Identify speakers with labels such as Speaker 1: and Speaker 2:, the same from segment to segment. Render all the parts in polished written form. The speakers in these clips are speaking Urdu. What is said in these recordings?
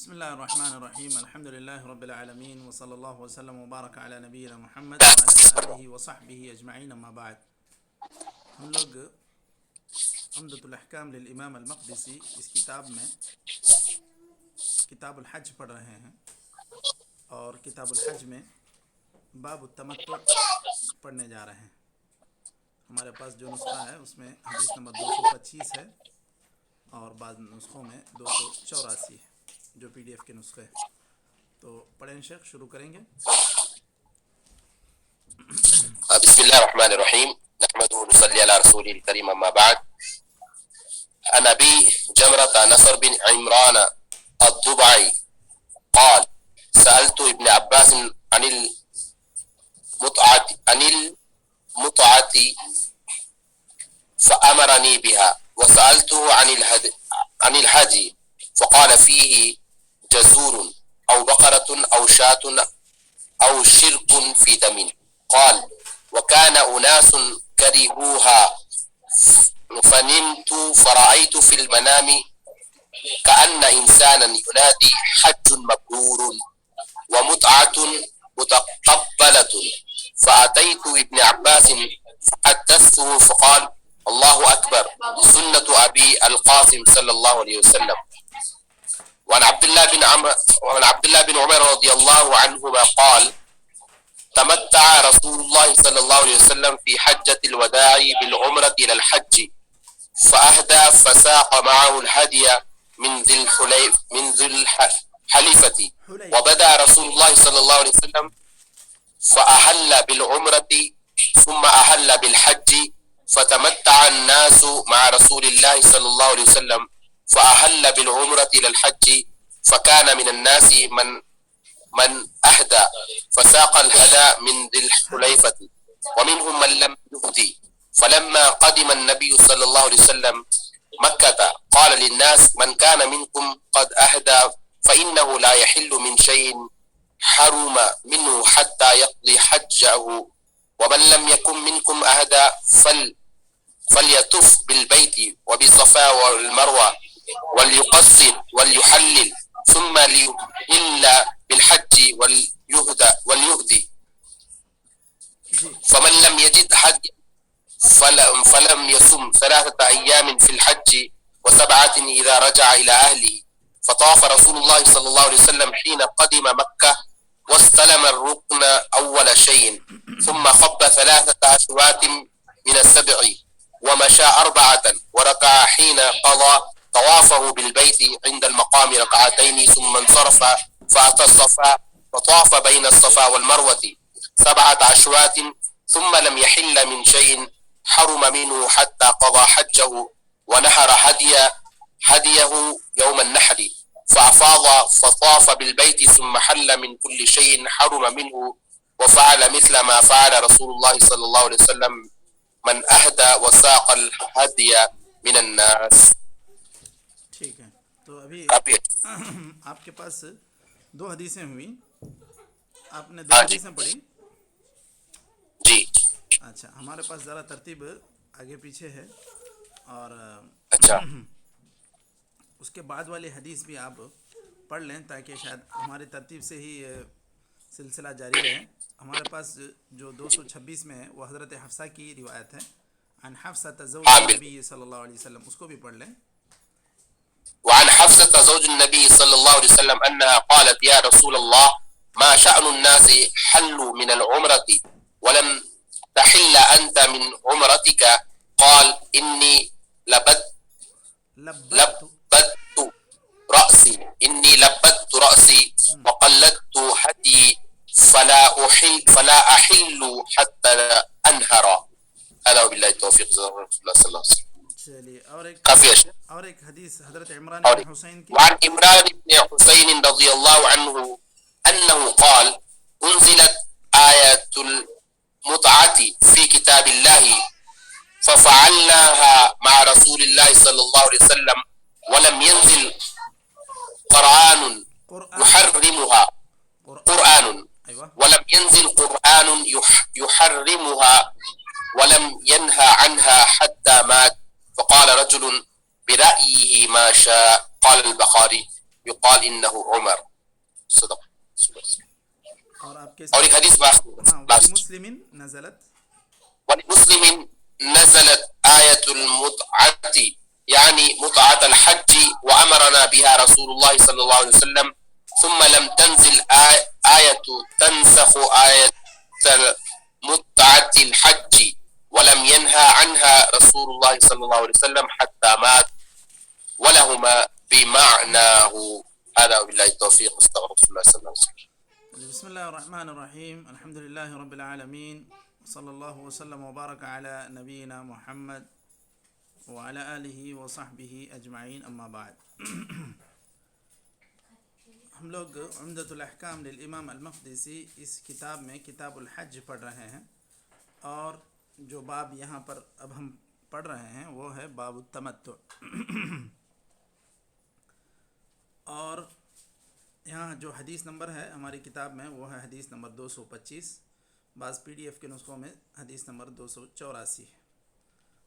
Speaker 1: بسم الله الرحمن الرحيم. الحمد لله رب العالمين، وصلى الله وسلم وبارك على نبينا محمد وعلى آله وصحبه أجمعين. أما بعد، ہم لوگ عمدۃ الاحکام للامام المقدسی اس کتاب میں کتاب الحج پڑھ رہے ہیں، اور کتاب الحج میں باب التمتع پڑھنے جا رہے ہیں. ہمارے پاس جو نسخہ ہے اس میں حدیث نمبر 225 ہے، اور بعض نسخوں میں 284 ہے جو پی ڈی ایف کے نسخے. تو پڑھیں شیخ، شروع کریں گے.
Speaker 2: بسم الله الرحمن الرحيم نحمده ونصلي على رسوله الكريم أما بعد. عن أبي جمرة نصر بن عمران الضبعي قال: سألت ابن عباس عن المتعة فأمرني بها، وسألته عن الهدي فقال: فيه جزور أو بقرة أو شاة أو شرك في دم. قال: وكان أناس كرهوها فنمت فرأيت في المنام كأن إنسانا ينادي: حج مبرور ومتعة متقبلة. فأتيت ابن عباس فحدثته فقال: الله أكبر، سنة أبي القاسم صلى الله عليه وسلم. وعن عبد الله بن عمر رضي الله عنهما قال: تمتع رسول الله صلى الله عليه وسلم في حجة الوداع بالعمرة إلى الحج، فأهدى فساق معه الهدي من ذي الحليفة. وبدأ رسول الله صلى الله عليه وسلم فأهل بالعمرة ثم أهل بالحج، فتمتع الناس مع رسول الله صلى الله عليه وسلم فأهل بالعمرة إلى الحج، فكان من الناس من أهدى فساق الهدى من ذي الحليفة، ومنهم من لم يهدي. فلما قدم النبي صلى الله عليه وسلم مكة قال للناس: من كان منكم قد أهدى فإنه لا يحل من شيء حرم منه حتى يقضي حجه، ومن لم يكن منكم أهدى فليطف بالبيت وبالصفا والمروة وليقصر وليحلل ثم ليهل بالحج وليهدي. فمن لم يجد حج فلم يصم 3 أيام في الحج و7 إذا رجع إلى أهله. فطاف رسول الله صلى الله عليه وسلم حين قدم مكة واستلم الركن أول شيء، ثم خب 3 أشواط من السبع ومشى 4 وركع حين قضى طوافه بالبيت عند المقام 2 ثم انصرف فأتى الصفا وطاف بين الصفا والمروة 7 أشواط، ثم لم يحل من شيء حرم منه حتى قضى حجه ونحر هديه يوم النحر، فأفاض فطاف بالبيت ثم حل من كل شيء حرم منه، وفعل مثل ما فعل رسول الله صلى الله عليه وسلم من أهدى وساق الهدي من الناس.
Speaker 1: ٹھیک ہے، تو ابھی آپ کے پاس 2 حدیثیں ہوئی. آپ نے 2 حدیثیں پڑھی.
Speaker 2: جی
Speaker 1: اچھا، ہمارے پاس ذرا ترتیب آگے پیچھے ہے، اور
Speaker 2: اچھا
Speaker 1: اس کے بعد والی حدیث بھی آپ پڑھ لیں تاکہ شاید ہماری ترتیب سے ہی سلسلہ جاری رہے. ہمارے پاس جو 226 میں ہے وہ حضرت حفصہ کی روایت ہے، عن حفصة زوج النبی صلی اللہ علیہ وسلم. اس کو بھی پڑھ لیں.
Speaker 2: وعن حفصة زوج النبي صلى الله عليه وسلم أنها قالت: يا رسول الله، ما شأن الناس حلوا من العمرة ولم تحل أنت من عمرتك؟ قال: إني لبدت رأسي وقلدت هدي فلا أحل حتى أنهر. هذا وبالله التوفيق. صلى الله عليه وسلم.
Speaker 1: چلیے، اور ایک حدیث حضرت عمران بن حسین کی.
Speaker 2: وعن عمران بن حسين رضي الله عنه أنه قال: أنزلت آية المتعة في كتاب الله ففعلناها مع رسول الله صلى الله عليه وسلم ولم ينزل قرآن يحرمها ولم ينزل قرآن يحرمها ولم ينهى عنها حتى مات. فقال رجل برأيه ما شاء. قال البخاري: يقال فقال إنه عمر. صدق.
Speaker 1: اور آپ کے اس
Speaker 2: اور
Speaker 1: میں
Speaker 2: ایک حدیث لاسٹ
Speaker 1: ہاں ولمسلم نزلت
Speaker 2: ولمسلم نزلت آية المتعة يعني متعة الحج وأمرنا بها رسول الله صلى الله عليه وسلم ثم لم تنزل آية تنسخ آية متعة الحج ولم ينهى عنها رسول الله صلى الله عليه وسلم حتى مات ولهما بمعناه. هذا وبالله التوفيق. استغفر الله صلى الله عليه وسلم.
Speaker 1: بسم اللہ الرحمن الرحیم الحمد للہ رب العالمین صلی اللہ وسلم وبارک علی نبینا محمد وعلی آلہ وصحبہ اجمعین اما بعد. ہم لوگ عمدۃ الاحکام للامام المقدسی اس کتاب میں کتاب الحج پڑھ رہے ہیں، اور جو باب یہاں پر اب ہم پڑھ رہے ہیں وہ ہے باب التمتع. اور یہاں جو حدیث نمبر ہے ہماری کتاب میں وہ ہے حدیث نمبر 225، بعض پی ڈی ایف کے نسخوں میں حدیث نمبر 284 ہے.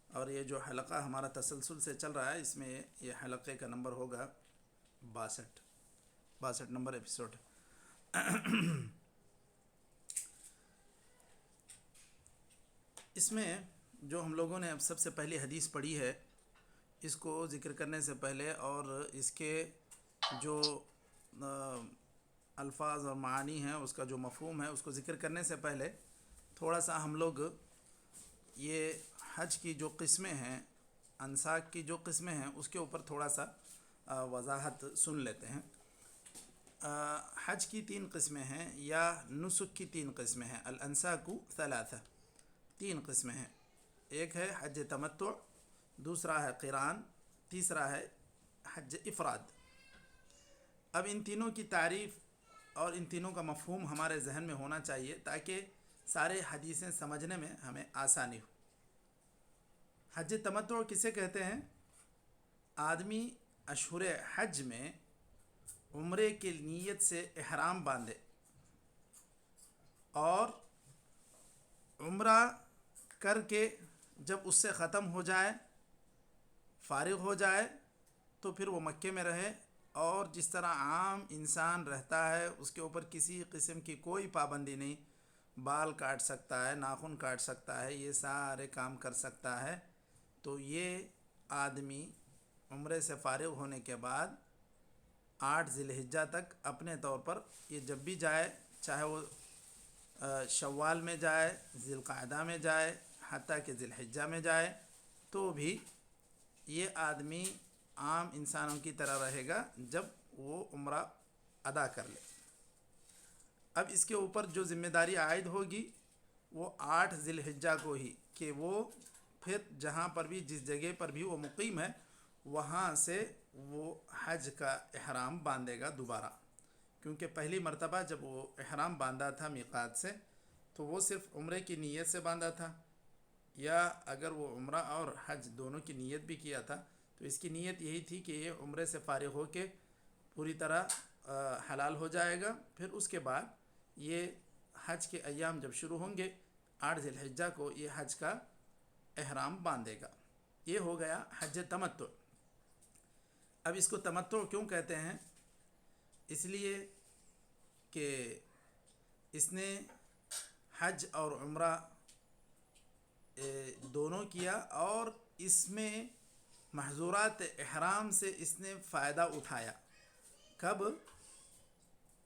Speaker 1: اور یہ جو حلقہ ہمارا تسلسل سے چل رہا ہے اس میں یہ حلقے کا نمبر ہوگا 62 نمبر ایپیسوڈ. اس میں جو ہم لوگوں نے اب سب سے پہلی حدیث پڑھی ہے، اس کو ذکر کرنے سے پہلے اور اس کے جو الفاظ اور معانی ہیں، اس کا جو مفہوم ہے، اس کو ذکر کرنے سے پہلے تھوڑا سا ہم لوگ یہ حج کی جو قسمیں ہیں، انساک کی جو قسمیں ہیں، اس کے اوپر تھوڑا سا وضاحت سن لیتے ہیں. حج کی 3 قسمیں ہیں یا نسک کی 3 قسمیں ہیں. الانساک ثلاثہ، 3 قسمیں ہیں. ایک ہے حج تمتع، دوسرا ہے قران، تیسرا ہے حج افراد. اب ان تینوں کی تعریف اور ان تینوں کا مفہوم ہمارے ذہن میں ہونا چاہیے تاکہ سارے حدیثیں سمجھنے میں ہمیں آسانی ہو. حج تمتع کسے کہتے ہیں؟ آدمی اشہر حج میں عمرے کی نیت سے احرام باندھے اور عمرہ کر کے جب اس سے ختم ہو جائے، فارغ ہو جائے، تو پھر وہ مکے میں رہے، اور جس طرح عام انسان رہتا ہے اس کے اوپر کسی قسم کی کوئی پابندی نہیں. بال کاٹ سکتا ہے، ناخن کاٹ سکتا ہے، یہ سارے کام کر سکتا ہے. تو یہ آدمی عمرے سے فارغ ہونے کے بعد 8 ذی الحجہ تک اپنے طور پر یہ جب بھی جائے، چاہے وہ شوال میں جائے، ذی القعدہ میں جائے، حتیٰ کہ ذی الحجہ میں جائے، تو بھی یہ آدمی عام انسانوں کی طرح رہے گا جب وہ عمرہ ادا کر لے. اب اس کے اوپر جو ذمہ داری عائد ہوگی وہ 8 ذی الحجہ کو ہی، کہ وہ پھر جہاں پر بھی جس جگہ پر بھی وہ مقیم ہے وہاں سے وہ حج کا احرام باندھے گا دوبارہ. کیونکہ پہلی مرتبہ جب وہ احرام باندھا تھا میقات سے تو وہ صرف عمرے کی نیت سے باندھا تھا، یا اگر وہ عمرہ اور حج دونوں کی نیت بھی کیا تھا تو اس کی نیت یہی تھی کہ یہ عمرے سے فارغ ہو کے پوری طرح حلال ہو جائے گا. پھر اس کے بعد یہ حج کے ایام جب شروع ہوں گے 8 ذی الحجہ کو یہ حج کا احرام باندھے گا. یہ ہو گیا حج تمتع. اب اس کو تمتع کیوں کہتے ہیں؟ اس لیے کہ اس نے حج اور عمرہ دونوں کیا، اور اس میں محظورات احرام سے اس نے فائدہ اٹھایا. کب؟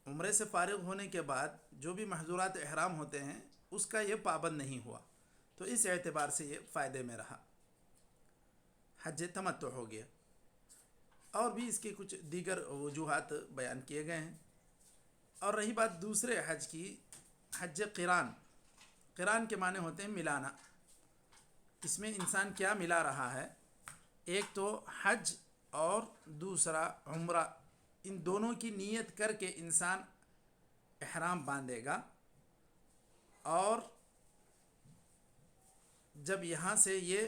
Speaker 1: عمرے سے فارغ ہونے کے بعد جو بھی محظورات احرام ہوتے ہیں اس کا یہ پابند نہیں ہوا، تو اس اعتبار سے یہ فائدے میں رہا، حج تمتع ہو گیا. اور بھی اس کے کچھ دیگر وجوہات بیان کیے گئے ہیں. اور رہی بات دوسرے حج کی، حج قران. قران کے معنی ہوتے ہیں ملانا. اس میں انسان کیا ملا رہا ہے؟ ایک تو حج اور دوسرا عمرہ، ان دونوں کی نیت کر کے انسان احرام باندھے گا، اور جب یہاں سے یہ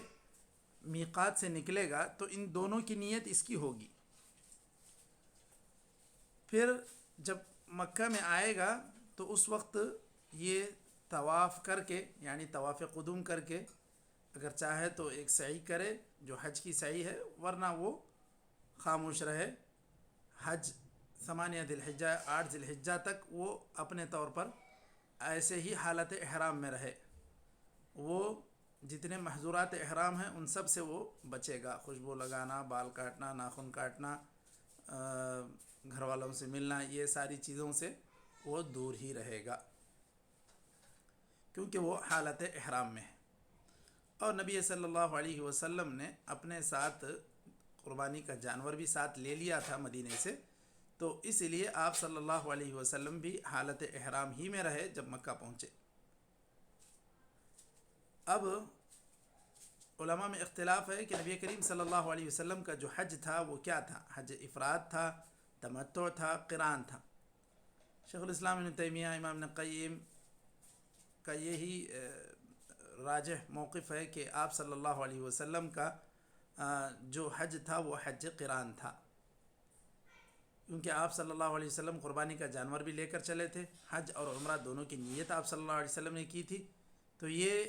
Speaker 1: میقات سے نکلے گا تو ان دونوں کی نیت اس کی ہوگی. پھر جب مکہ میں آئے گا تو اس وقت یہ طواف کر کے، یعنی طواف قدوم کر کے، اگر چاہے تو ایک سعی کرے جو حج کی سعی ہے، ورنہ وہ خاموش رہے، حج 8 ذی الحجہ 8 ذی الحجہ تک وہ اپنے طور پر ایسے ہی حالت احرام میں رہے، وہ جتنے محظورات احرام ہیں ان سب سے وہ بچے گا، خوشبو لگانا، بال کاٹنا، ناخن کاٹنا، گھر والوں سے ملنا، یہ ساری چیزوں سے وہ دور ہی رہے گا کیونکہ وہ حالت احرام میں ہے۔ اور نبی صلی اللہ علیہ وسلم نے اپنے ساتھ قربانی کا جانور بھی ساتھ لے لیا تھا مدینے سے، تو اس لیے آپ صلی اللہ علیہ وسلم بھی حالت احرام ہی میں رہے جب مکہ پہنچے۔ اب علماء میں اختلاف ہے کہ نبی کریم صلی اللہ علیہ وسلم کا جو حج تھا وہ کیا تھا، حج افراد تھا، تمتع تھا، قران تھا۔ شیخ الاسلام ابن تیمیہ، امام ابن قیم کا یہی راجح موقف ہے کہ آپ صلی اللہ علیہ وسلم کا جو حج تھا وہ حج قران تھا، کیونکہ آپ صلی اللہ علیہ وسلم قربانی کا جانور بھی لے کر چلے تھے، حج اور عمرہ دونوں کی نیت آپ صلی اللہ علیہ وسلم نے کی تھی، تو یہ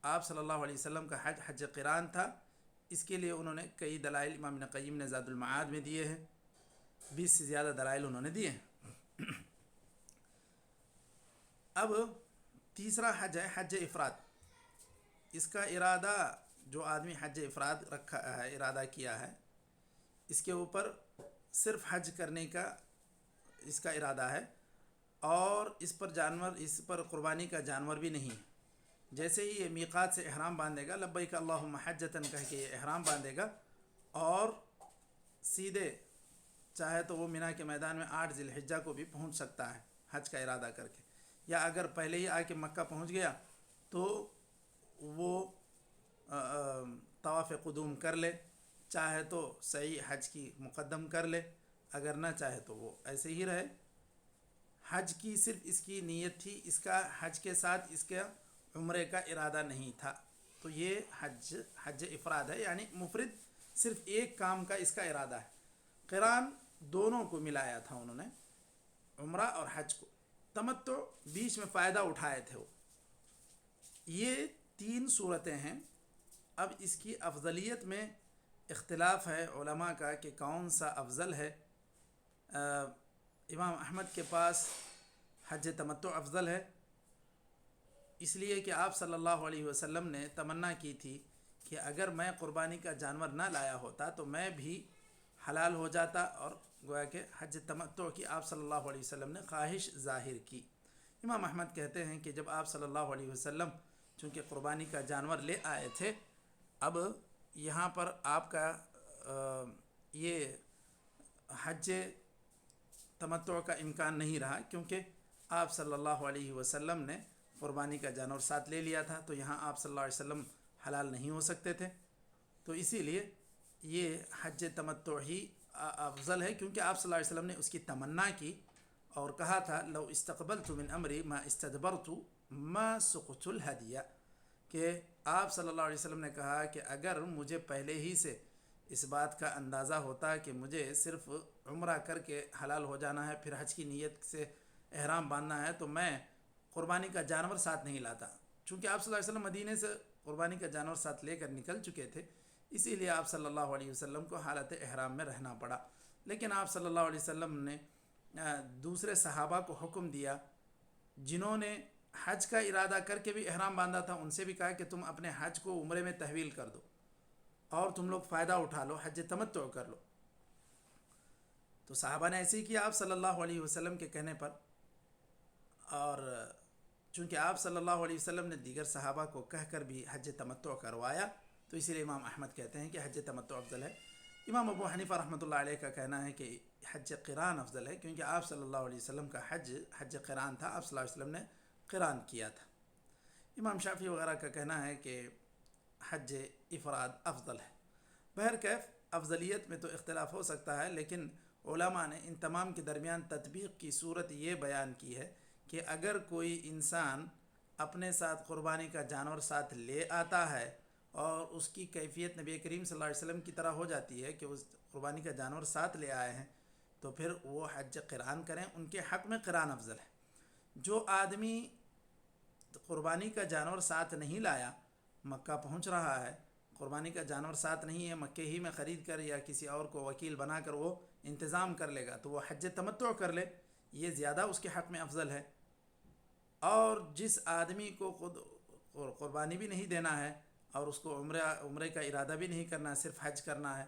Speaker 1: آپ صلی اللہ علیہ وسلم کا حج حج قران تھا۔ اس کے لیے انہوں نے کئی دلائل امام ابن قیم نے زاد المعاد میں دیے ہیں، 20 سے زیادہ دلائل انہوں نے دیے ہیں۔ اب تیسرا حج ہے حج افراد۔ اس کا ارادہ جو آدمی حج افراد رکھا ہے، ارادہ کیا ہے، اس کے اوپر صرف حج کرنے کا اس کا ارادہ ہے، اور اس پر قربانی کا جانور بھی نہیں۔ جیسے ہی یہ میقات سے احرام باندھے گا، لبیک اللہم حجتاً کہہ کے یہ احرام باندھے گا، اور سیدھے چاہے تو وہ مینا کے میدان میں 8 ذی الحجہ کو بھی پہنچ سکتا ہے حج کا ارادہ کر کے، یا اگر پہلے ہی آ کے مکہ پہنچ گیا تو وہ طواف قدوم کر لے، چاہے تو سعی حج کی مقدم کر لے، اگر نہ چاہے تو وہ ایسے ہی رہے۔ حج کی صرف اس کی نیت تھی، اس کا حج کے ساتھ اس کے عمرے کا ارادہ نہیں تھا، تو یہ حج افراد ہے، یعنی مفرد صرف ایک کام کا اس کا ارادہ ہے۔ قران دونوں کو ملایا تھا انہوں نے، عمرہ اور حج کو، تمتع بیچ میں فائدہ اٹھائے تھے وہ۔ یہ 3 صورتیں ہیں۔ اب اس کی افضلیت میں اختلاف ہے علماء کا کہ کون سا افضل ہے۔ امام احمد کے پاس حج تمتع افضل ہے، اس لیے کہ آپ صلی اللہ علیہ وسلم نے تمنا کی تھی کہ اگر میں قربانی کا جانور نہ لایا ہوتا تو میں بھی حلال ہو جاتا، اور گویا کہ حج تمتع کی آپ صلی اللہ علیہ وسلم نے خواہش ظاہر کی۔ امام احمد کہتے ہیں کہ جب آپ صلی اللہ علیہ وسلم چونکہ قربانی کا جانور لے آئے تھے، اب یہاں پر آپ کا یہ حج تمتع کا امکان نہیں رہا، کیونکہ آپ صلی اللہ علیہ وسلم نے قربانی کا جانور ساتھ لے لیا تھا، تو یہاں آپ صلی اللہ علیہ وسلم حلال نہیں ہو سکتے تھے، تو اسی لیے یہ حج تمتع ہی افضل ہے، کیونکہ آپ صلی اللہ علیہ وسلم نے اس کی تمنا کی اور کہا تھا لو استقبلت من امری ما استدبرت ما سقت الہدیہ، کہ آپ صلی اللہ علیہ وسلم نے کہا کہ اگر مجھے پہلے ہی سے اس بات کا اندازہ ہوتا کہ مجھے صرف عمرہ کر کے حلال ہو جانا ہے، پھر حج کی نیت سے احرام باندھنا ہے، تو میں قربانی کا جانور ساتھ نہیں لاتا۔ چونکہ آپ صلی اللہ علیہ وسلم مدینے سے قربانی کا جانور ساتھ لے کر نکل چکے تھے، اسی لیے آپ صلی اللہ علیہ وسلم کو حالت احرام میں رہنا پڑا۔ لیکن آپ صلی اللہ علیہ وسلم نے دوسرے صحابہ کو حکم دیا جنہوں نے حج کا ارادہ کر کے بھی احرام باندھا تھا، ان سے بھی کہا کہ تم اپنے حج کو عمرے میں تحویل کر دو اور تم لوگ فائدہ اٹھا لو، حج تمتع کر لو۔ تو صحابہ نے ایسے ہی کیا آپ صلی اللہ علیہ وسلم کے کہنے پر، اور چونکہ آپ صلی اللہ علیہ وسلم نے دیگر صحابہ کو کہہ کر بھی حج تمتع کروایا، تو اسی لیے امام احمد کہتے ہیں کہ حج تمتع افضل ہے۔ امام ابو حنیفہ رحمۃ اللہ علیہ کا کہنا ہے کہ حج قران افضل ہے، کیونکہ آپ صلی اللہ علیہ وسلم کا حج قران تھا، آپ صلی اللہ علیہ وسلم نے قران کیا تھا۔ امام شافعی وغیرہ کا کہنا ہے کہ حج افراد افضل ہے۔ بہرکیف افضلیت میں تو اختلاف ہو سکتا ہے، لیکن علماء نے ان تمام کے درمیان تطبیق کی صورت یہ بیان کی ہے کہ اگر کوئی انسان اپنے ساتھ قربانی کا جانور ساتھ لے آتا ہے اور اس کی کیفیت نبی کریم صلی اللہ علیہ وسلم کی طرح ہو جاتی ہے کہ اس قربانی کا جانور ساتھ لے آئے ہیں، تو پھر وہ حج قران کریں، ان کے حق میں قران افضل ہے۔ جو آدمی قربانی کا جانور ساتھ نہیں لایا، مکہ پہنچ رہا ہے، قربانی کا جانور ساتھ نہیں ہے، مکے ہی میں خرید کر یا کسی اور کو وکیل بنا کر وہ انتظام کر لے گا تو وہ حج تمتع کر لے، یہ زیادہ اس کے حق میں افضل ہے۔ اور جس آدمی کو خود قربانی بھی نہیں دینا ہے اور اس کو عمرے کا ارادہ بھی نہیں کرنا ہے، صرف حج کرنا ہے،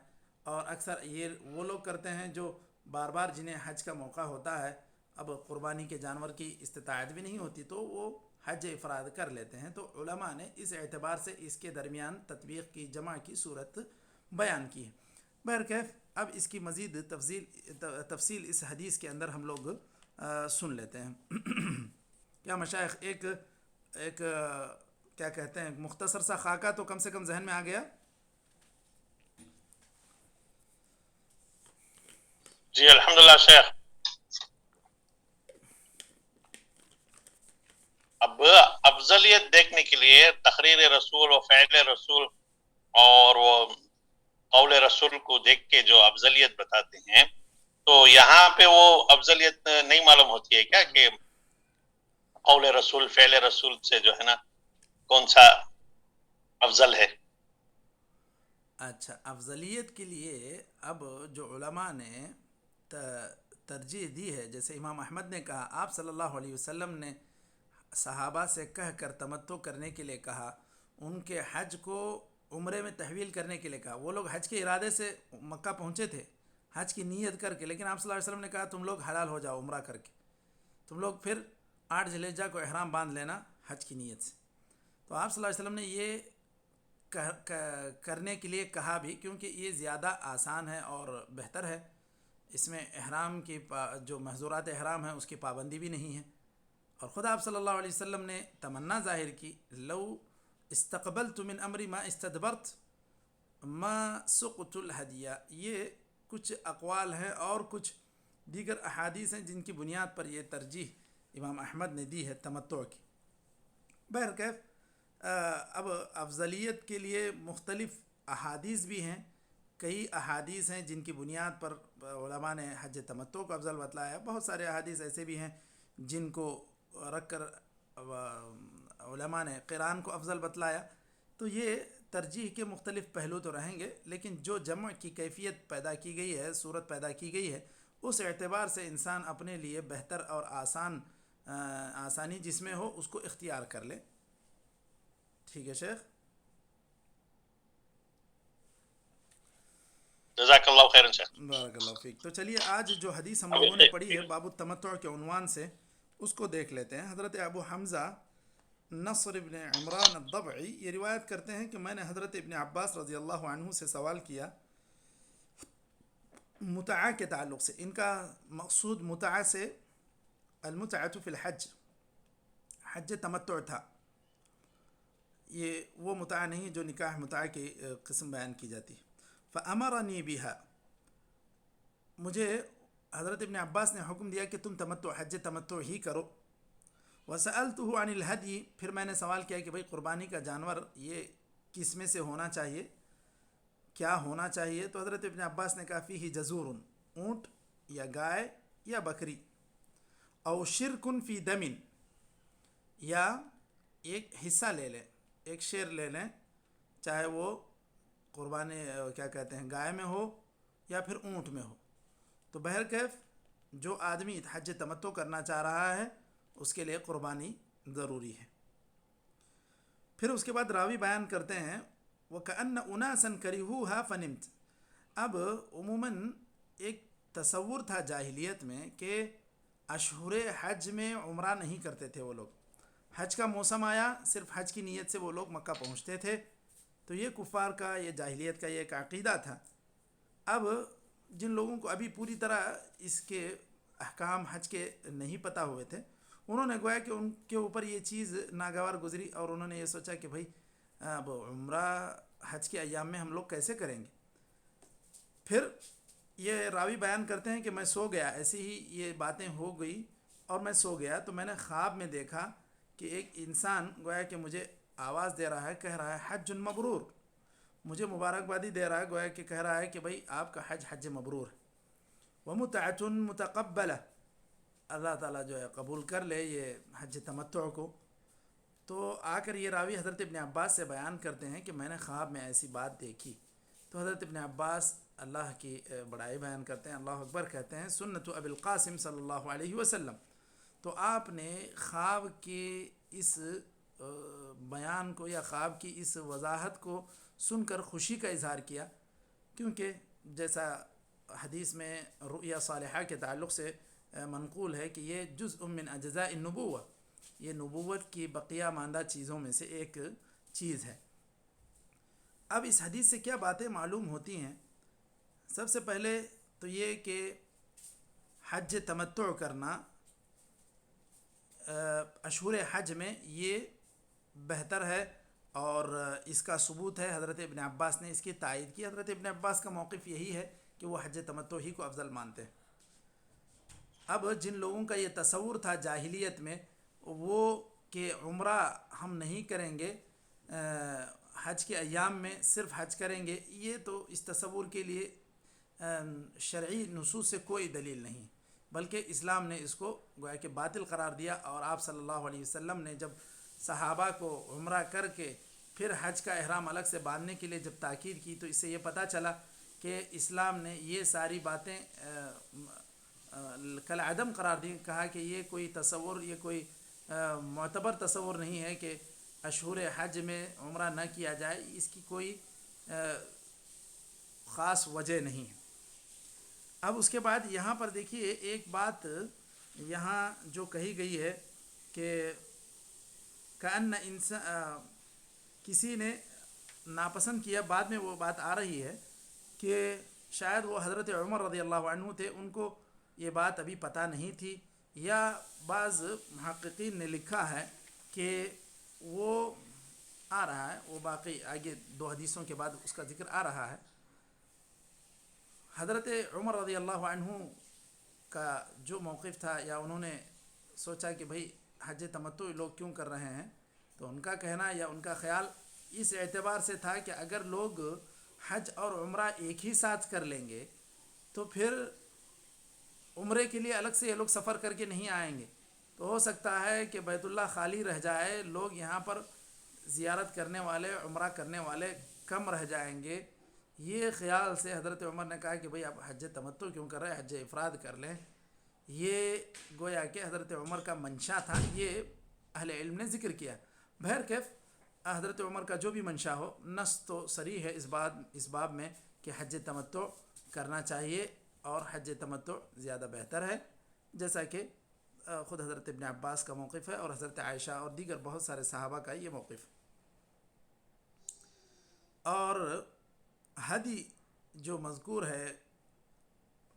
Speaker 1: اور اکثر یہ وہ لوگ کرتے ہیں جو بار بار جنہیں حج کا موقع ہوتا ہے، اب قربانی کے جانور کی استطاعت بھی نہیں ہوتی تو وہ حج افراد کر لیتے ہیں۔ تو علماء نے اس اعتبار سے اس کے درمیان تطبیق کی جمع کی صورت بیان کی ہے۔ بہرکیف اب اس کی مزید تفصیل اس حدیث کے اندر ہم لوگ سن لیتے ہیں۔ کیا مشائخ ایک کیا کہتے ہیں مختصر سا خاکہ تو کم سے کم ذہن میں آ گیا؟
Speaker 3: جی الحمدللہ شیخ۔ اب افضلیت دیکھنے کے لیے تقریر رسول و فعل رسول اور وہ قول رسول کو دیکھ کے جو افضلیت بتاتے ہیں، تو یہاں پہ وہ افضلیت نہیں معلوم ہوتی ہے کیا کہ قول رسول فعل رسول سے جو ہے نا کون سا افضل ہے؟
Speaker 1: اچھا، افضلیت کے لیے اب جو علماء نے ترجیح دی ہے، جیسے امام احمد نے کہا آپ صلی اللہ علیہ وسلم نے صحابہ سے کہہ کر تمتع کرنے کے لیے کہا، ان کے حج کو عمرے میں تحویل کرنے کے لیے کہا۔ وہ لوگ حج کے ارادے سے مکہ پہنچے تھے حج کی نیت کر کے، لیکن آپ صلی اللہ علیہ وسلم نے کہا تم لوگ حلال ہو جاؤ عمرہ کر کے، تم لوگ پھر 8 ذی الحجہ کو احرام باندھ لینا حج کی نیت سے۔ تو آپ صلی اللہ علیہ وسلم نے یہ کرنے کے لیے کہا بھی، کیونکہ یہ زیادہ آسان ہے اور بہتر ہے، اس میں احرام کی جو محظورات احرام ہیں اس کی پابندی بھی نہیں ہے۔ اور خود آپ صلی اللہ علیہ وسلم نے تمنا ظاہر کی، لو استقبلت من امری ما استدبرت ما سقت الہدیہ۔ یہ کچھ اقوال ہیں اور کچھ دیگر احادیث ہیں جن کی بنیاد پر یہ ترجیح امام احمد نے دی ہے تمتع کی۔ بہرکیف اب افضلیت کے لیے مختلف احادیث بھی ہیں، کئی احادیث ہیں جن کی بنیاد پر علماء نے حج تمتع کو افضل بتلایا ہے۔ بہت سارے احادیث ایسے بھی ہیں جن کو رکھ کر علماء نے قران کو افضل بتلایا۔ تو یہ ترجیح کے مختلف پہلو تو رہیں گے، لیکن جو جمع کی کیفیت پیدا کی گئی ہے، صورت پیدا کی گئی ہے، اس اعتبار سے انسان اپنے لیے بہتر اور آسانی جس میں ہو اس کو اختیار کر لے۔ ٹھیک ہے شیخ؟
Speaker 3: جزاک اللہ خیرن شیخ۔
Speaker 1: بارک اللہ فیک۔ تو چلیے آج جو حدیث ہم لوگوں نے پڑھی ہے باب التمتع کے عنوان سے، اس کو دیکھ لیتے ہیں۔ حضرت ابو حمزہ نصر ابن عمران الضبعی یہ روایت کرتے ہیں کہ میں نے حضرت ابن عباس رضی اللہ عنہ سے سوال کیا متعہ کے تعلق سے۔ ان کا مقصود متعہ سے المتعۃ فی الحج، حج تمتع تھا، یہ وہ متعہ نہیں جو نکاح متعہ کی قسم بیان کی جاتی ہے۔ فَأَمَرَنِي بِهَا، مجھے حضرت ابن عباس نے حکم دیا کہ تم حج تمتع ہی کرو۔ وَسَأَلْتُهُ عَنِ الْهَدْيِ، پھر میں نے سوال کیا کہ بھئی قربانی کا جانور یہ کس میں سے ہونا چاہیے، کیا ہونا چاہیے؟ تو حضرت ابن عباس نے کہا فیہ جزور، اونٹ یا گائے یا بکری، او شرکن فی دمن، یا ایک حصہ لے لیں، ایک شیر لے لیں، چاہے وہ قربانی کیا کہتے ہیں گائے میں ہو یا پھر اونٹ میں ہو۔ تو بہرکیف جو آدمی حج تمتع کرنا چاہ رہا ہے اس کے لیے قربانی ضروری ہے۔ پھر اس کے بعد راوی بیان کرتے ہیں وَكَأَنَّ أُنَاسًا كَرِهُوهَا فَنِمْتَ۔ اب عموماً ایک تصور تھا جاہلیت میں کہ اشہر حج میں عمرہ نہیں کرتے تھے وہ لوگ، حج کا موسم آیا صرف حج کی نیت سے وہ لوگ مکہ پہنچتے تھے۔ تو یہ کفار کا، یہ جاہلیت کا یہ ایک عقیدہ تھا۔ اب جن لوگوں کو ابھی پوری طرح اس کے احکام حج کے نہیں پتہ ہوئے تھے، انہوں نے گویا کہ ان کے اوپر یہ چیز ناگوار گزری اور انہوں نے یہ سوچا کہ بھائی اب عمرہ حج کے ایام میں ہم لوگ کیسے کریں گے۔ پھر یہ راوی بیان کرتے ہیں کہ میں سو گیا، ایسی ہی یہ باتیں ہو گئی اور میں سو گیا تو میں نے خواب میں دیکھا کہ ایک انسان گویا کہ مجھے آواز دے رہا ہے، کہہ رہا ہے حج مبرور، مجھے مبارکبادی دے رہا ہے، گویا کہ کہہ رہا ہے کہ بھائی آپ کا حج مبرور ہے۔ وَمُتْعَةٌ مُتَقَبَّلَةٌ، اللہ تعالیٰ جو ہے قبول کر لے یہ حج تمتع کو۔ تو آ کر یہ راوی حضرت ابن عباس سے بیان کرتے ہیں کہ میں نے خواب میں ایسی بات دیکھی۔ تو حضرت ابن عباس اللہ کی بڑائی بیان کرتے ہیں، اللہ اکبر کہتے ہیں، سنت ابی القاسم صلی اللہ علیہ وسلم. تو آپ نے خواب کے اس بیان کو یا خواب کی اس وضاحت کو سن کر خوشی کا اظہار کیا، کیونکہ جیسا حدیث میں رؤیا صالحہ کے تعلق سے منقول ہے کہ یہ جزء من اجزاء النبوہ، یہ نبوت کی بقیہ ماندہ چیزوں میں سے ایک چیز ہے. اب اس حدیث سے کیا باتیں معلوم ہوتی ہیں؟ سب سے پہلے تو یہ کہ حج تمتع کرنا اشہر حج میں یہ بہتر ہے، اور اس کا ثبوت ہے حضرت ابن عباس نے اس کی تائید کی. حضرت ابن عباس کا موقف یہی ہے کہ وہ حج تمتع ہی کو افضل مانتے ہیں. اب جن لوگوں کا یہ تصور تھا جاہلیت میں وہ کہ عمرہ ہم نہیں کریں گے، حج کے ایام میں صرف حج کریں گے، یہ تو اس تصور کے لیے شرعی نصوص سے کوئی دلیل نہیں، بلکہ اسلام نے اس کو گویا کہ باطل قرار دیا. اور آپ صلی اللہ علیہ وسلم نے جب صحابہ کو عمرہ کر کے پھر حج کا احرام الگ سے باندھنے کے لیے جب تاکید کی تو اس سے یہ پتہ چلا کہ اسلام نے یہ ساری باتیں کل عدم قرار دی. کہا کہ یہ کوئی تصور، یہ کوئی معتبر تصور نہیں ہے کہ اشہر حج میں عمرہ نہ کیا جائے، اس کی کوئی خاص وجہ نہیں ہے. اب اس کے بعد یہاں پر دیکھیے ایک بات یہاں جو کہی گئی ہے کہ کأن انسان کسی نے ناپسند کیا، بعد میں وہ بات آ رہی ہے کہ شاید وہ حضرت عمر رضی اللہ عنہ تھے، ان کو یہ بات ابھی پتہ نہیں تھی، یا بعض محققین نے لکھا ہے کہ وہ آ رہا ہے، وہ باقی آگے دو حدیثوں کے بعد اس کا ذکر آ رہا ہے. حضرت عمر رضی اللہ عنہ کا جو موقف تھا، یا انہوں نے سوچا کہ بھئی حج تمتع لوگ کیوں کر رہے ہیں، تو ان کا کہنا یا ان کا خیال اس اعتبار سے تھا کہ اگر لوگ حج اور عمرہ ایک ہی ساتھ کر لیں گے تو پھر عمرے کے لیے الگ سے یہ لوگ سفر کر کے نہیں آئیں گے، تو ہو سکتا ہے کہ بیت اللہ خالی رہ جائے، لوگ یہاں پر زیارت کرنے والے، عمرہ کرنے والے کم رہ جائیں گے. یہ خیال سے حضرت عمر نے کہا کہ بھئی آپ حج تمتع کیوں کر رہے ہیں، حج افراد کر لیں. یہ گویا کہ حضرت عمر کا منشا تھا، یہ اہل علم نے ذکر کیا. بہرکیف حضرت عمر کا جو بھی منشا ہو، نص تو صریح ہے اس باب میں کہ حج تمتع کرنا چاہیے، اور حج تمتع زیادہ بہتر ہے، جیسا کہ خود حضرت ابن عباس کا موقف ہے اور حضرت عائشہ اور دیگر بہت سارے صحابہ کا یہ موقف. اور حدی جو مذکور ہے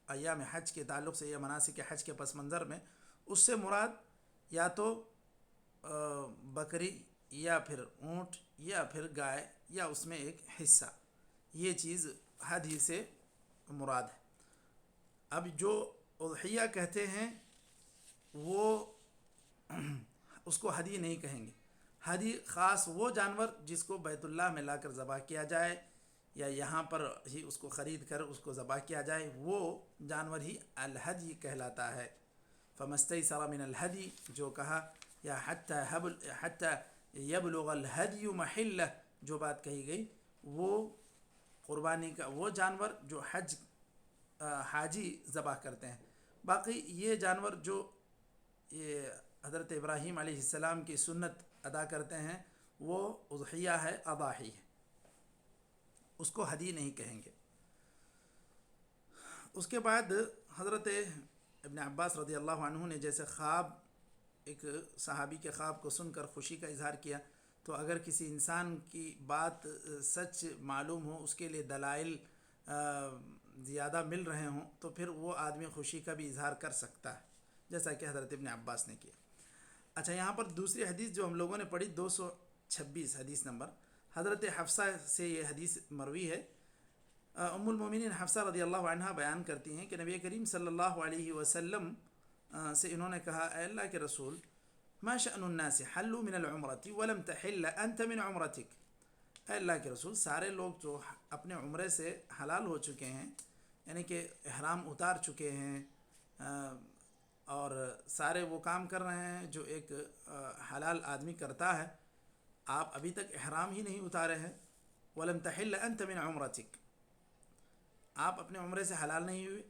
Speaker 1: ایام حج کے تعلق سے یا مناسک حج کے پس منظر میں، اس سے مراد یا تو بکری یا پھر اونٹ یا پھر گائے یا اس میں ایک حصہ، یہ چیز حدی سے مراد ہے. اب جو اضحیہ کہتے ہیں وہ اس کو حدی نہیں کہیں گے. حدی خاص وہ جانور جس کو بیت اللہ میں لا کر ذبح کیا جائے یا یہاں پر ہی اس کو خرید کر اس کو ذبح کیا جائے، وہ جانور ہی الحدی کہلاتا ہے. فمستیسر من الحدی جو کہا، یا حتی یبلغ الحدی محلہ، جو بات کہی گئی وہ قربانی کا وہ جانور جو حاجی ذبح کرتے ہیں. باقی یہ جانور جو یہ حضرت ابراہیم علیہ السلام کی سنت ادا کرتے ہیں وہ اضحیہ ہے، اضاحی ہے، اس کو حدی نہیں کہیں گے. اس کے بعد حضرت ابن عباس رضی اللہ عنہ نے جیسے خواب، ایک صحابی کے خواب کو سن کر خوشی کا اظہار کیا، تو اگر کسی انسان کی بات سچ معلوم ہو، اس کے لیے دلائل زیادہ مل رہے ہوں، تو پھر وہ آدمی خوشی کا بھی اظہار کر سکتا ہے، جیسا کہ حضرت ابن عباس نے کیا. اچھا، یہاں پر دوسری حدیث جو ہم لوگوں نے پڑھی 226 حدیث نمبر، حضرت حفصہ سے یہ حدیث مروی ہے. ام المومنین حفصہ رضی اللہ عنہ بیان کرتی ہیں کہ نبی کریم صلی اللہ علیہ وسلم سے انہوں نے کہا، اے اللہ کے رسول، ما شأن الناس حلوا من العمرۃ ولم تحل انت من عمرتک. اے اللہ کے رسول، سارے لوگ جو اپنے عمرے سے حلال ہو چکے ہیں، یعنی کہ احرام اتار چکے ہیں اور سارے وہ کام کر رہے ہیں جو ایک حلال آدمی کرتا ہے، آپ ابھی تک احرام ہی نہیں اتارے ہیں. ولم تحل انت من عمرتک، آپ اپنے عمرے سے حلال نہیں ہوئے؟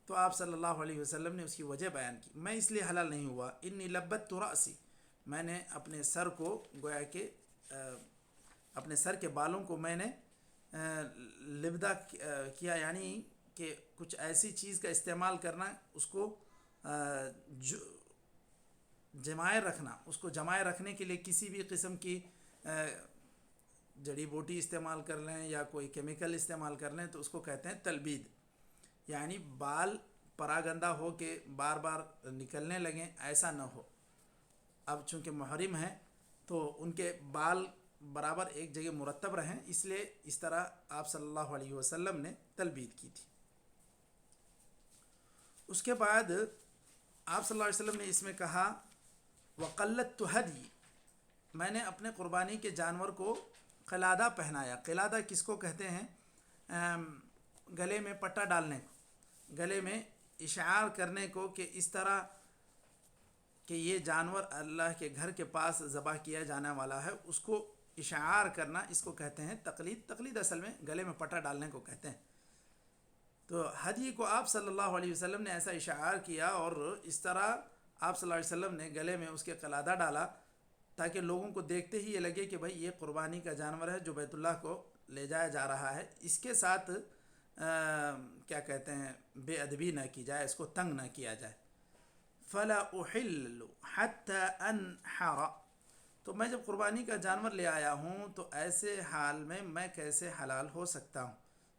Speaker 1: تو آپ صلی اللہ علیہ وسلم نے اس کی وجہ بیان کی، میں اس لیے حلال نہیں ہوا، انی لبت رأسی، میں نے اپنے سر کو گویا کہ اپنے سر کے بالوں کو میں نے لبدہ کیا، یعنی کہ کچھ ایسی چیز کا استعمال کرنا، اس کو جمائے رکھنا، اس کو جمائے رکھنے کے لیے کسی بھی قسم کی جڑی بوٹی استعمال کر لیں یا کوئی کیمیکل استعمال کر لیں تو اس کو کہتے ہیں تلبید، یعنی بال پراگندہ ہو کے بار بار نکلنے لگیں، ایسا نہ ہو۔ اب چونکہ محرم ہیں تو ان کے بال برابر ایک جگہ مرتب رہیں، اس لیے اس طرح آپ صلی اللہ علیہ وسلم نے تلبید کی تھی۔ اس کے بعد آپ صلی اللہ علیہ وسلم نے اس میں کہا وقلت ہدی، میں نے اپنے قربانی کے جانور کو قلادہ پہنایا۔ قلادہ کس کو کہتے ہیں؟ گلے میں پٹا ڈالنے کو، گلے میں اشعار کرنے کو کہ اس طرح کہ یہ جانور اللہ کے گھر کے پاس ذبح کیا جانے والا ہے، اس کو اشعار کرنا، اس کو کہتے ہیں تقلید۔ تقلید اصل میں گلے میں پٹا ڈالنے کو کہتے ہیں۔ تو ہدی کو آپ صلی اللہ علیہ وسلم نے ایسا اشعار کیا، اور اس طرح آپ صلی اللہ علیہ وسلم نے گلے میں اس کے قلادہ ڈالا تاکہ لوگوں کو دیکھتے ہی یہ لگے کہ بھائی یہ قربانی کا جانور ہے جو بیت اللہ کو لے جایا جا رہا ہے۔ اس کے ساتھ کیا کہتے ہیں، بے ادبی نہ کی جائے، اس کو تنگ نہ کیا جائے۔ فلا احل حتى انحر، تو میں جب قربانی کا جانور لے آیا ہوں تو ایسے حال میں کیسے حلال ہو سکتا ہوں؟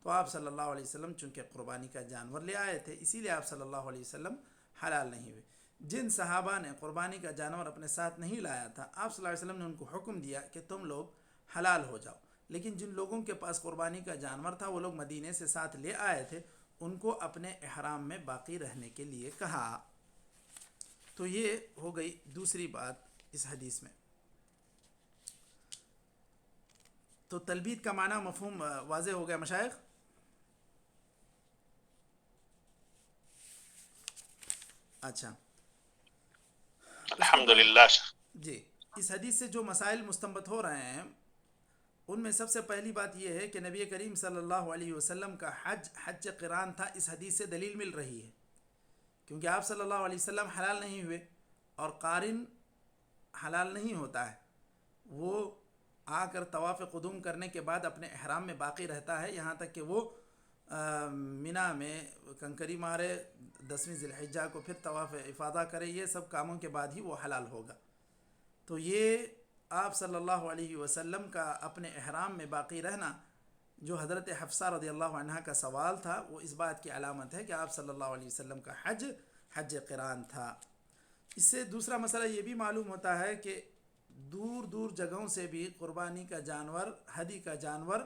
Speaker 1: تو آپ صلی اللہ علیہ وسلم چونکہ قربانی کا جانور لے آئے تھے، اسی لیے آپ صلی اللہ علیہ وسلم حلال نہیں ہوئے۔ جن صحابہ نے قربانی کا جانور اپنے ساتھ نہیں لایا تھا، آپ صلی اللہ علیہ وسلم نے ان کو حکم دیا کہ تم لوگ حلال ہو جاؤ، لیکن جن لوگوں کے پاس قربانی کا جانور تھا وہ لوگ مدینے سے ساتھ لے آئے تھے، ان کو اپنے احرام میں باقی رہنے کے لیے کہا۔ تو یہ ہو گئی دوسری بات اس حدیث میں۔ تو تلبید کا معنی مفہوم واضح ہو گیا مشائخ؟ اچھا،
Speaker 3: الحمدللہ۔
Speaker 1: جی، اس حدیث سے جو مسائل مستنبط ہو رہے ہیں ان میں سب سے پہلی بات یہ ہے کہ نبی کریم صلی اللہ علیہ وسلم کا حج قران تھا، اس حدیث سے دلیل مل رہی ہے، کیونکہ آپ صلی اللہ علیہ وسلم حلال نہیں ہوئے اور قارن حلال نہیں ہوتا ہے، وہ آ کر طواف قدوم کرنے کے بعد اپنے احرام میں باقی رہتا ہے یہاں تک کہ وہ مینا میں کنکری مارے، 10ویں ذی الحجہ کو پھر طواف افاضہ کرے، یہ سب کاموں کے بعد ہی وہ حلال ہوگا۔ تو یہ آپ صلی اللہ علیہ وسلم کا اپنے احرام میں باقی رہنا، جو حضرت حفصہ رضی اللہ عنہ کا سوال تھا، وہ اس بات کی علامت ہے کہ آپ صلی اللہ علیہ وسلم کا حج قران تھا۔ اس سے دوسرا مسئلہ یہ بھی معلوم ہوتا ہے کہ دور دور جگہوں سے بھی قربانی کا جانور، ہدی کا جانور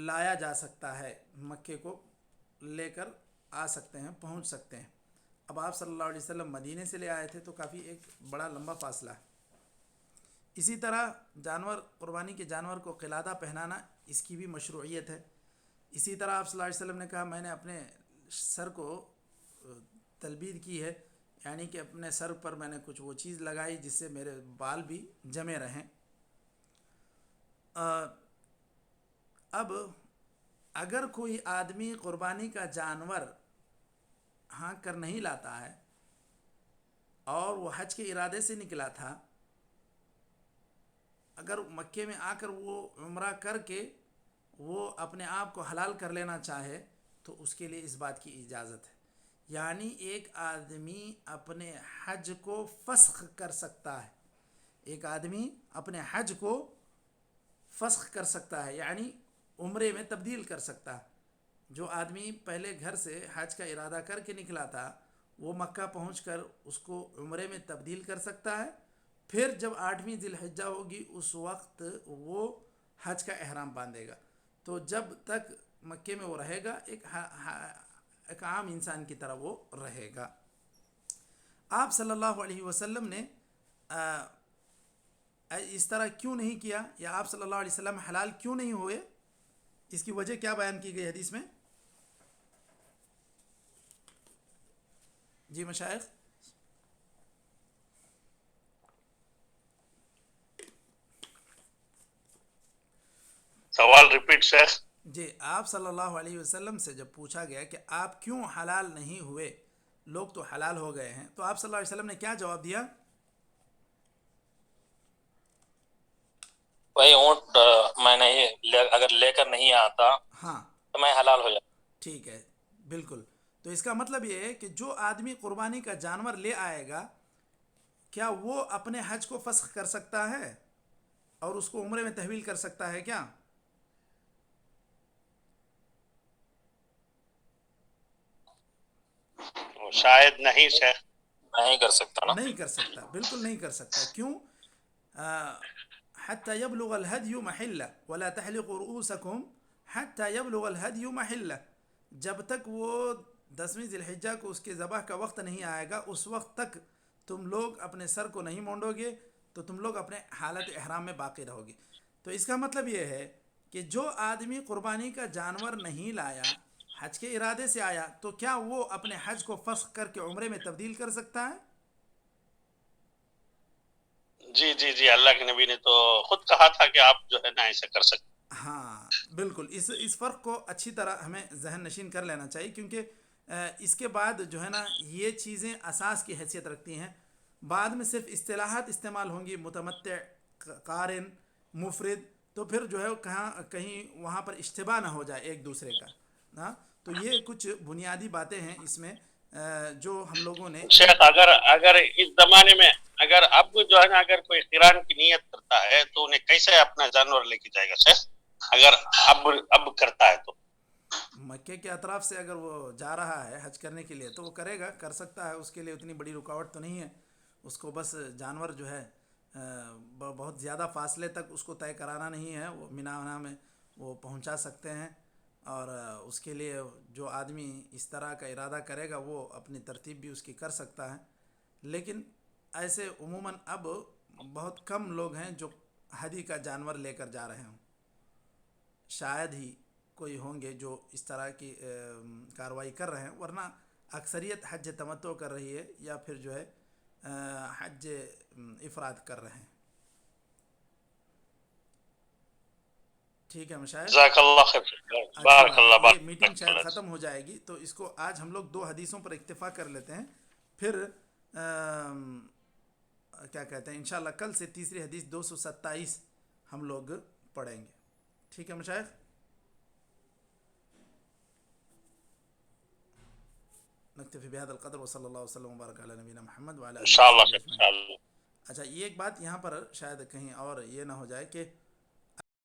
Speaker 1: لایا جا سکتا ہے، مکے کو لے کر آ سکتے ہیں، پہنچ سکتے ہیں۔ اب آپ صلی اللہ علیہ وسلم مدینے سے لے آئے تھے تو کافی ایک بڑا لمبا فاصلہ ہے۔ اسی طرح جانور، قربانی کے جانور کو قلادہ پہنانا، اس کی بھی مشروعیت ہے۔ اسی طرح آپ صلی اللہ علیہ وسلم نے کہا میں نے اپنے سر کو تلبید کی ہے، یعنی کہ اپنے سر پر میں نے کچھ وہ چیز لگائی جس سے میرے بال بھی جمے رہیں۔ اب اگر کوئی آدمی قربانی کا جانور ہانک کر نہیں لاتا ہے اور وہ حج کے ارادے سے نکلا تھا، اگر مکے میں آ کر وہ عمرہ کر کے وہ اپنے آپ کو حلال کر لینا چاہے تو اس کے لیے اس بات کی اجازت ہے، یعنی ایک آدمی اپنے حج کو فسخ کر سکتا ہے، ایک آدمی اپنے حج کو فسخ کر سکتا ہے، یعنی عمرے میں تبدیل کر سکتا ہے۔ جو آدمی پہلے گھر سے حج کا ارادہ کر کے نکلا تھا، وہ مکہ پہنچ کر اس کو عمرے میں تبدیل کر سکتا ہے، پھر جب 8ویں ذی الحجہ ہوگی اس وقت وہ حج کا احرام باندھے گا۔ تو جب تک مکے میں وہ رہے گا ایک عام انسان کی طرح وہ رہے گا۔ آپ صلی اللہ علیہ وسلم نے اس طرح کیوں نہیں کیا، یا آپ صلی اللہ علیہ وسلم حلال کیوں نہیں ہوئے؟ اس کی وجہ کیا بیان کی گئی حدیث میں؟ جی مشائخ،
Speaker 3: سوال ریپیٹ شیخ۔
Speaker 1: جی آپ صلی اللہ علیہ وسلم سے جب پوچھا گیا کہ آپ کیوں حلال نہیں ہوئے، لوگ تو حلال ہو گئے ہیں، تو آپ صلی اللہ علیہ وسلم نے کیا جواب دیا؟
Speaker 4: وہی اونٹ میں نہیں اگر لے کر نہیں آتا
Speaker 1: ہاں
Speaker 4: تو میں حلال ہو جاتا.
Speaker 1: ٹھیک ہے، بالکل. تو اس کا مطلب یہ ہے کہ جو آدمی قربانی کا جانور لے آئے گا، کیا وہ اپنے حج کو فسخ کر سکتا ہے اور اس کو عمرے میں تحویل کر سکتا ہے کیا؟
Speaker 3: شاید نہیں شیخ.
Speaker 4: نہیں کر سکتا نا.
Speaker 1: نہیں کر سکتا، بالکل نہیں کر سکتا. کیوں؟ حتى يبلغ الهدي محلہ ولا تحلقوا رؤوسكم حتى يبلغ الهدي محلہ. جب تک وہ 10ویں ذی الحجہ کو اس کے ذبح کا وقت نہیں آئے گا، اس وقت تک تم لوگ اپنے سر کو نہیں مونڈو گے، تو تم لوگ اپنے حالت احرام میں باقی رہو گے. تو اس کا مطلب یہ ہے کہ جو آدمی قربانی کا جانور نہیں لایا، حج کے ارادے سے آیا، تو کیا وہ اپنے حج کو فسخ کر کے عمرے میں تبدیل کر سکتا ہے؟
Speaker 3: جی جی جی، اللہ کے نبی نے تو خود کہا تھا کہ آپ جو ہے نا ایسا کر سکتے.
Speaker 1: ہاں بالکل. اس فرق کو اچھی طرح ہمیں ذہن نشین کر لینا چاہیے، کیونکہ اس کے بعد جو ہے نا یہ چیزیں اساس کی حیثیت رکھتی ہیں. بعد میں صرف اصطلاحات استعمال ہوں گی، متمتع، قارن، مفرد، تو پھر جو ہے کہیں وہاں پر اشتباہ نہ ہو جائے ایک دوسرے کا. ہاں تو یہ کچھ بنیادی باتیں ہیں اس میں جو ہم لوگوں نے
Speaker 3: شیخ اگر اس زمانے میں اگر اب جو ہے نا اگر کوئی قران کی نیت کرتا ہے تو انہیں کیسے اپنا جانور لے کے جائے گا شیخ؟ اگر اب کرتا ہے تو
Speaker 1: مکے کے اطراف سے اگر وہ جا رہا ہے حج کرنے کے لیے تو وہ کرے گا، کر سکتا ہے. اس کے لیے اتنی بڑی رکاوٹ تو نہیں ہے. اس کو بس جانور جو ہے بہت زیادہ فاصلے تک اس کو طے کرانا نہیں ہے، وہ مینا میں وہ پہنچا سکتے ہیں. اور اس کے لیے جو آدمی اس طرح کا ارادہ کرے گا وہ اپنی ترتیب بھی اس کی کر سکتا ہے. لیکن ایسے عموماً اب بہت کم لوگ ہیں جو ہدی کا جانور لے کر جا رہے ہوں. شاید ہی کوئی ہوں گے جو اس طرح کی کارروائی کر رہے ہیں، ورنہ اکثریت حج تمتع کر رہی ہے یا پھر جو ہے حج افراد کر رہے ہیں. ٹھیک ہے مشاہد،
Speaker 3: جزاک اللہ خیر.
Speaker 1: اچھی
Speaker 3: بارک
Speaker 1: بات ہے.
Speaker 3: اللہ
Speaker 1: یہ میٹنگ شاید
Speaker 3: بارک.
Speaker 1: ختم ہو جائے گی، تو اس کو آج ہم لوگ 2 حدیثوں پر اکتفا کر لیتے ہیں. پھر کیا کہتے ہیں، انشاءاللہ کل سے تیسری حدیث 227 ہم لوگ پڑھیں گے. ٹھیک ہے مشاہد، نکتفی بہذا القدر وصلی اللہ وسلم وبارک علی نبینا محمد وعلی آلہ
Speaker 3: انشاءاللہ
Speaker 1: وصحبہ
Speaker 3: خیر
Speaker 1: اجمعین.
Speaker 3: انشاءاللہ.
Speaker 1: اچھا یہ ایک بات یہاں پر شاید کہیں اور یہ نہ ہو جائے کہ